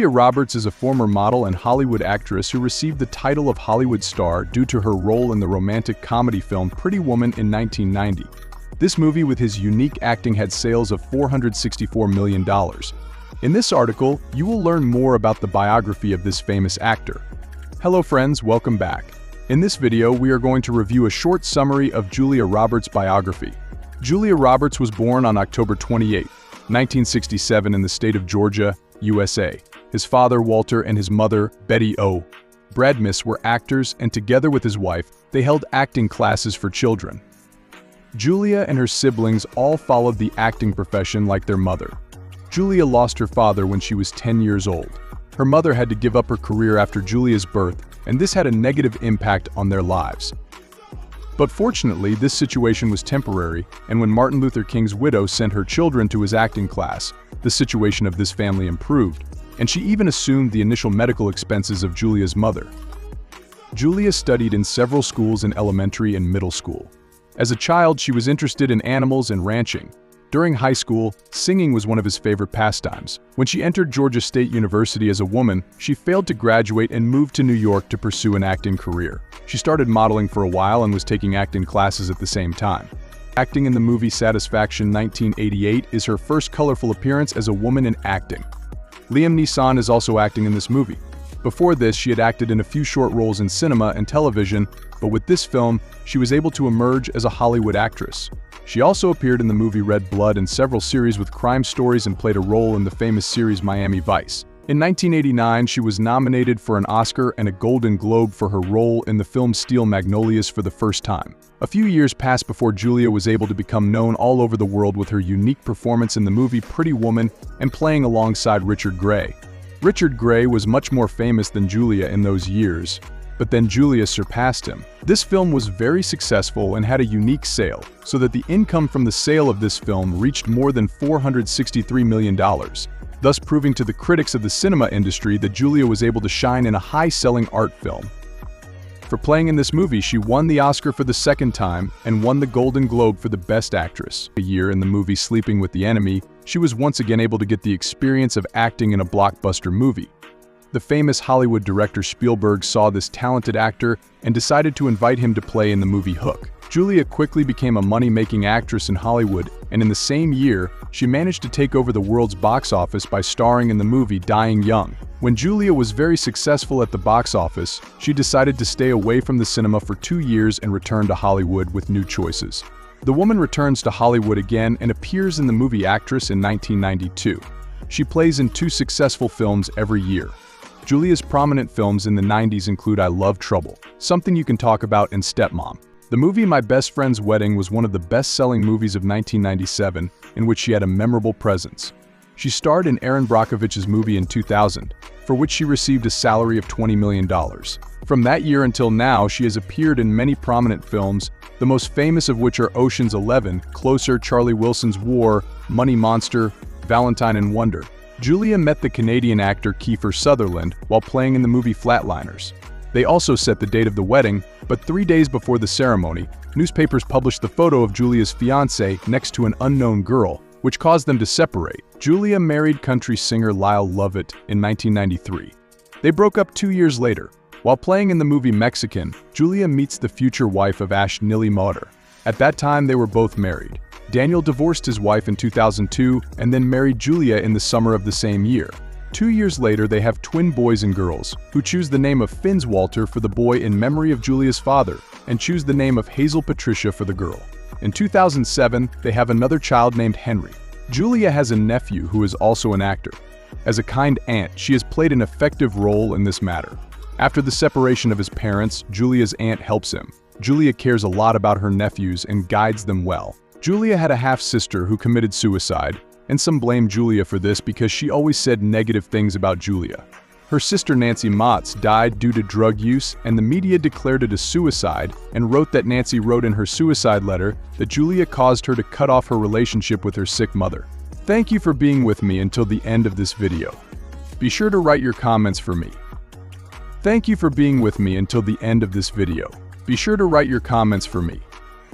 Julia Roberts is a former model and Hollywood actress who received the title of Hollywood star due to her role in the romantic comedy film Pretty Woman in 1990. This movie with his unique acting had sales of $464 million. In this article, you will learn more about the biography of this famous actor. Hello friends, welcome back. In this video, we are going to review a short summary of Julia Roberts' biography. Julia Roberts was born on October 28, 1967 in the state of Georgia, USA. His father, Walter, and his mother, Betty O. Bradmus, were actors, and together with his wife, they held acting classes for children. Julia and her siblings all followed the acting profession like their mother. Julia lost her father when she was 10 years old. Her mother had to give up her career after Julia's birth, and this had a negative impact on their lives. But fortunately, this situation was temporary, and when Martin Luther King's widow sent her children to his acting class, the situation of this family improved, and she even assumed the initial medical expenses of Julia's mother. Julia studied in several schools in elementary and middle school. As a child, she was interested in animals and ranching. During high school, singing was one of his favorite pastimes. When she entered Georgia State University as a woman, she failed to graduate and moved to New York to pursue an acting career. She started modeling for a while and was taking acting classes at the same time. Acting in the movie Satisfaction 1988 is her first colorful appearance as a woman in acting. Liam Neeson is also acting in this movie. Before this, she had acted in a few short roles in cinema and television, but with this film, she was able to emerge as a Hollywood actress. She also appeared in the movie Red Blood and several series with crime stories and played a role in the famous series Miami Vice. In 1989, she was nominated for an Oscar and a Golden Globe for her role in the film Steel Magnolias for the first time. A few years passed before Julia was able to become known all over the world with her unique performance in the movie Pretty Woman and playing alongside Richard Gere. Richard Gere was much more famous than Julia in those years, but then Julia surpassed him. This film was very successful and had a unique sale, so that the income from the sale of this film reached more than $463 million, thus proving to the critics of the cinema industry that Julia was able to shine in a high-selling art film. For playing in this movie, she won the Oscar for the second time and won the Golden Globe for the Best Actress. A year in the movie Sleeping with the Enemy, she was once again able to get the experience of acting in a blockbuster movie. The famous Hollywood director Spielberg saw this talented actor and decided to invite him to play in the movie Hook. Julia quickly became a money-making actress in Hollywood, and in the same year, she managed to take over the world's box office by starring in the movie Dying Young. When Julia was very successful at the box office, she decided to stay away from the cinema for 2 years and return to Hollywood with new choices. The woman returns to Hollywood again and appears in the movie Actress in 1992. She plays in 2 successful films every year. Julia's prominent films in the 90s include I Love Trouble, Something You Can Talk About, and Stepmom. The movie My Best Friend's Wedding was one of the best-selling movies of 1997, in which she had a memorable presence. She starred in Aaron Brockovich's movie in 2000, for which she received a salary of $20 million. From that year until now, she has appeared in many prominent films, the most famous of which are Ocean's 11, Closer, Charlie Wilson's War, Money Monster, Valentine and Wonder. Julia met the Canadian actor Kiefer Sutherland while playing in the movie Flatliners. They also set the date of the wedding, but 3 days before the ceremony, newspapers published the photo of Julia's fiancé next to an unknown girl, which caused them to separate. Julia married country singer Lyle Lovett in 1993. They broke up 2 years later. While playing in the movie Mexican, Julia meets the future wife of Ash Nili Mauter. At that time, they were both married. Daniel divorced his wife in 2002 and then married Julia in the summer of the same year. 2 years later, they have twin boys and girls, who choose the name of Finswalter for the boy in memory of Julia's father, and choose the name of Hazel Patricia for the girl. In 2007, they have another child named Henry. Julia has a nephew who is also an actor. As a kind aunt, she has played an effective role in this matter. After the separation of his parents, Julia's aunt helps him. Julia cares a lot about her nephews and guides them well. Julia had a half-sister who committed suicide, and some blame Julia for this because she always said negative things about Julia. Her sister Nancy Motz died due to drug use, and the media declared it a suicide and wrote that Nancy wrote in her suicide letter that Julia caused her to cut off her relationship with her sick mother. Thank you for being with me until the end of this video. Be sure to write your comments for me. Thank you for being with me until the end of this video. Be sure to write your comments for me.